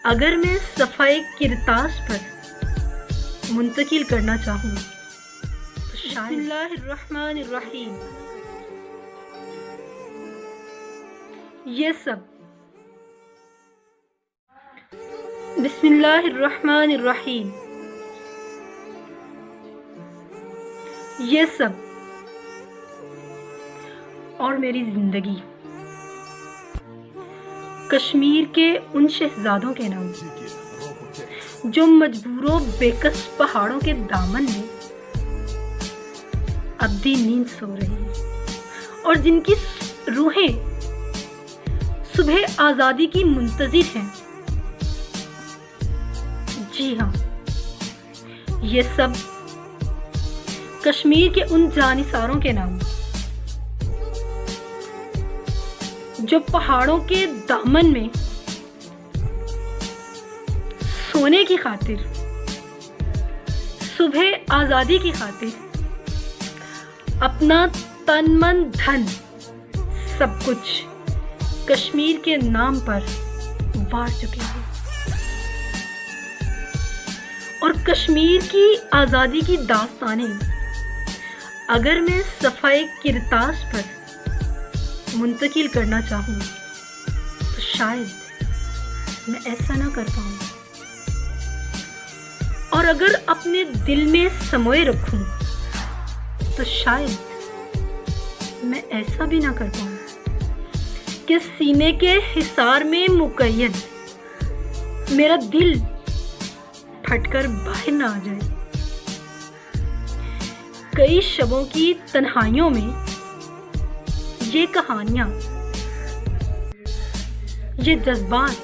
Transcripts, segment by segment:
اگر میں صفحۂ کرتاس پر منتقل کرنا چاہوں تو بسم اللہ الرحمن الرحیم. یہ سب بسم اللہ الرحمن الرحیم. یہ سب اور میری زندگی کشمیر کے ان شہزادوں کے نام جو مجبور و بےکس پہاڑوں کے دامن میں ابدی نیند سو رہی ہیں اور جن کی روحیں صبح آزادی کی منتظر ہیں. جی ہاں، یہ سب کشمیر کے ان جانثاروں کے نام جو پہاڑوں کے دامن میں سونے کی خاطر، صبح آزادی کی خاطر اپنا تن من دھن سب کچھ کشمیر کے نام پر وار چکے ہیں. اور کشمیر کی آزادی کی داستانیں اگر میں صفحۂ کرتاس پر منتقل کرنا چاہوں تو شاید میں ایسا نہ کر پاؤں، اور اگر اپنے دل میں سموئے رکھوں تو شاید میں ایسا بھی نہ کر پاؤں کہ سینے کے حصار میں مقید میرا دل پھٹ کر باہر نہ آ جائے. کئی شبوں کی تنہائیوں میں یہ کہانیاں، یہ جذبات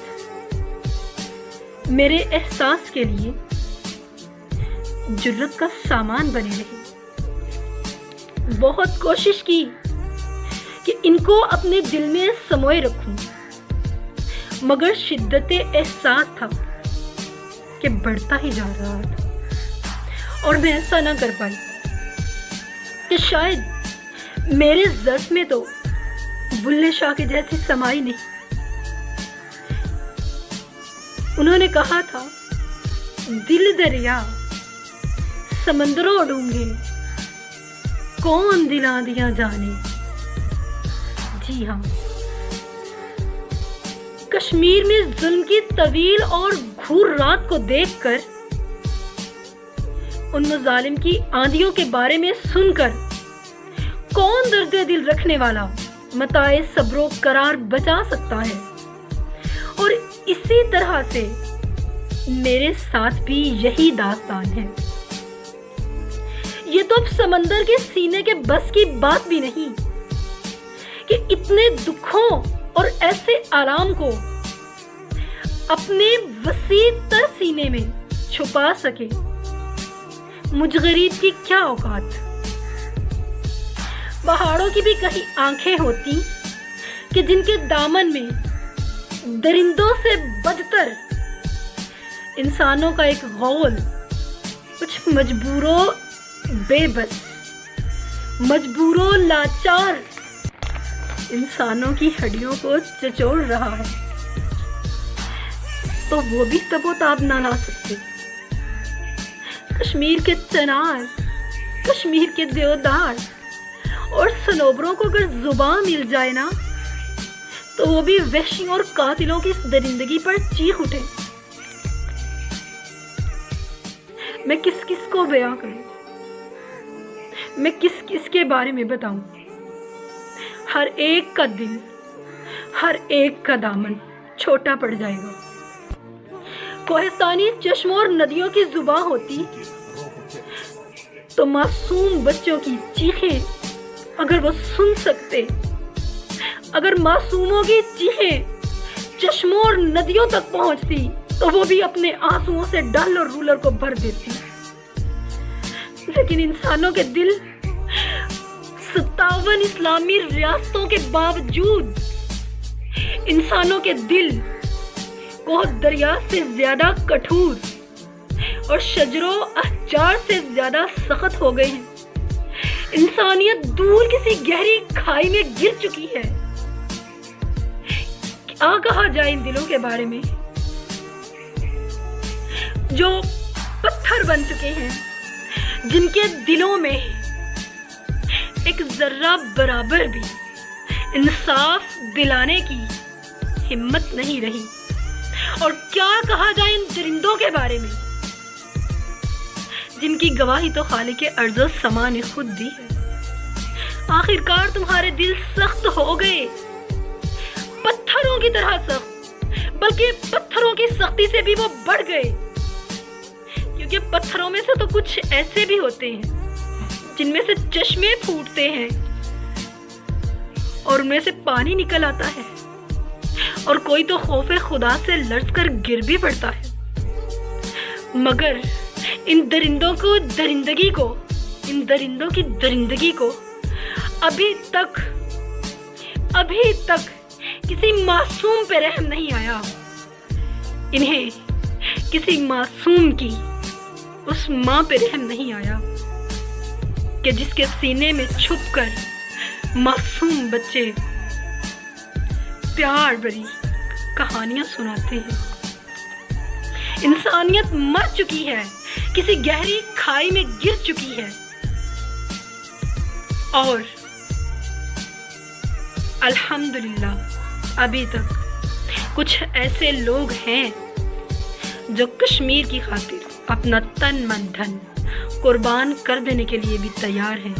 میرے احساس کے لیے جرت کا سامان بنے رہے. بہت کوشش کی کہ ان کو اپنے دل میں سموئے رکھوں، مگر شدت احساس تھا کہ بڑھتا ہی جا رہا تھا اور میں ایسا نہ کر پائی کہ شاید میرے ظرف میں تو بلے شاہ کے جیسی سمائی نہیں. انہوں نے کہا تھا دل دریا سمندروں ڈونگے کون دلاں دیاں جانے. جی ہاں، کشمیر میں ظلم کی طویل اور گھور رات کو دیکھ کر، ان مظالم کی آندھیوں کے بارے میں سن کر کون درد دل رکھنے والا متاع صبر و قرار بچا سکتا ہے. اور اسی طرح سے میرے ساتھ بھی یہی داستان ہے. یہ تو اب سمندر کے سینے کے بس کی بات بھی نہیں کہ اتنے دکھوں اور ایسے آرام کو اپنے وسیع تر سینے میں چھپا سکے. مجھ غریب کی کیا اوقات. پہاڑوں کی بھی کہیں آنکھیں ہوتی کہ جن کے دامن میں درندوں سے بدتر انسانوں کا ایک غول، کچھ مجبوروں بے بس، مجبوروں لاچار انسانوں کی ہڈیوں کو چچوڑ رہا ہے، تو وہ بھی تب و تاب نہ لا سکتے. کشمیر کے چنار، کشمیر کے دیودار اور سنوبروں کو اگر زبان مل جائے نا تو وہ بھی وحشیوں اور قاتلوں کی اس درندگی پر چیخ اٹھے. میں کس کس کو بیان کروں، میں کس کس کے بارے میں بتاؤں. ہر ایک کا دل، ہر ایک کا دامن چھوٹا پڑ جائے گا. کوہستانی چشموں اور ندیوں کی زباں ہوتی تو معصوم بچوں کی چیخیں اگر وہ سن سکتے، اگر معصوموں کی چیخیں چشموں اور ندیوں تک پہنچتی تو وہ بھی اپنے آنسوؤں سے ڈل اور رولر کو بھر دیتی. لیکن انسانوں کے دل 57 اسلامی ریاستوں کے باوجود انسانوں کے دل کوہ دریا سے زیادہ کٹھور اور شجر و احجار سے زیادہ سخت ہو گئے ہیں. انسانیت دور کسی گہری کھائی میں گر چکی ہے. کیا کہا جائے ان دلوں کے بارے میں. جو پتھر بن چکے ہیں، جن کے دلوں میں ایک ذرہ برابر بھی انصاف دلانے کی ہمت نہیں رہی۔ اور کیا کہا جائے ان درندوں کے بارے میں، جن کی گواہی تو خالق ارض و سما نے خود دی ہے۔ آخرکار تمہارے دل سخت ہو گئے، پتھروں کی طرح سخت، بلکہ پتھروں کی سختی سے بھی وہ بڑھ گئے، کیونکہ پتھروں میں سے تو کچھ ایسے بھی ہوتے ہیں جن میں سے چشمے پھوٹتے ہیں اور ان میں سے پانی نکل آتا ہے، اور کوئی تو خوف خدا سے لرز کر گر بھی پڑتا ہے۔ مگر ان درندوں کی درندگی کو ابھی تک کسی معصوم پہ رحم نہیں آیا۔ انہیں کسی معصوم کی اس ماں پہ رحم نہیں آیا کہ جس کے سینے میں چھپ کر معصوم بچے پیار بھری کہانیاں سناتے ہیں۔ انسانیت مر چکی ہے، کسی گہری کھائی میں گر چکی ہے، اور الحمدللہ ابھی تک کچھ ایسے لوگ ہیں جو کشمیر کی خاطر اپنا تن من دھن قربان کر دینے کے لیے بھی تیار ہیں۔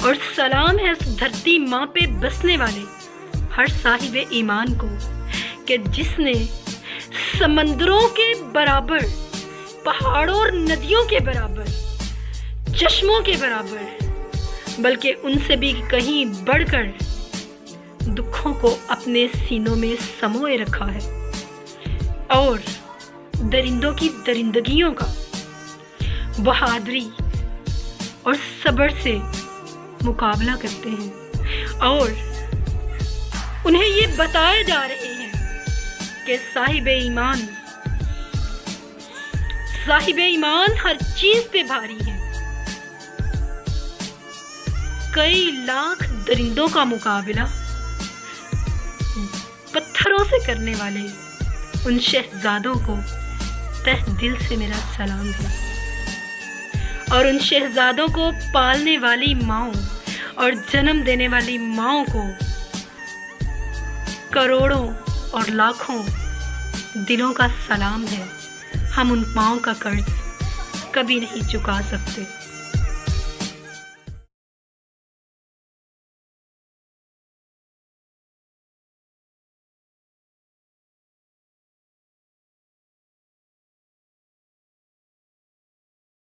اور سلام ہے اس دھرتی ماں پہ بسنے والے ہر صاحب ایمان کو کہ جس نے سمندروں کے برابر، پہاڑوں اور ندیوں کے برابر، چشموں کے برابر، بلکہ ان سے بھی کہیں بڑھ کر دکھوں کو اپنے سینوں میں سموئے رکھا ہے، اور درندوں کی درندگیوں کا بہادری اور صبر سے مقابلہ کرتے ہیں، اور انہیں یہ بتائے جا رہے ہیں کہ صاحب ایمان ہر چیز پہ بھاری ہے۔ کئی لاکھ درندوں کا مقابلہ پتھروں سے کرنے والے ان شہزادوں کو تہ دل سے میرا سلام ہے، اور ان شہزادوں کو پالنے والی ماؤں اور جنم دینے والی ماؤں کو کروڑوں اور لاکھوں دلوں کا سلام ہے۔ ہم ان ماؤں کا قرض کبھی نہیں چکا سکتے۔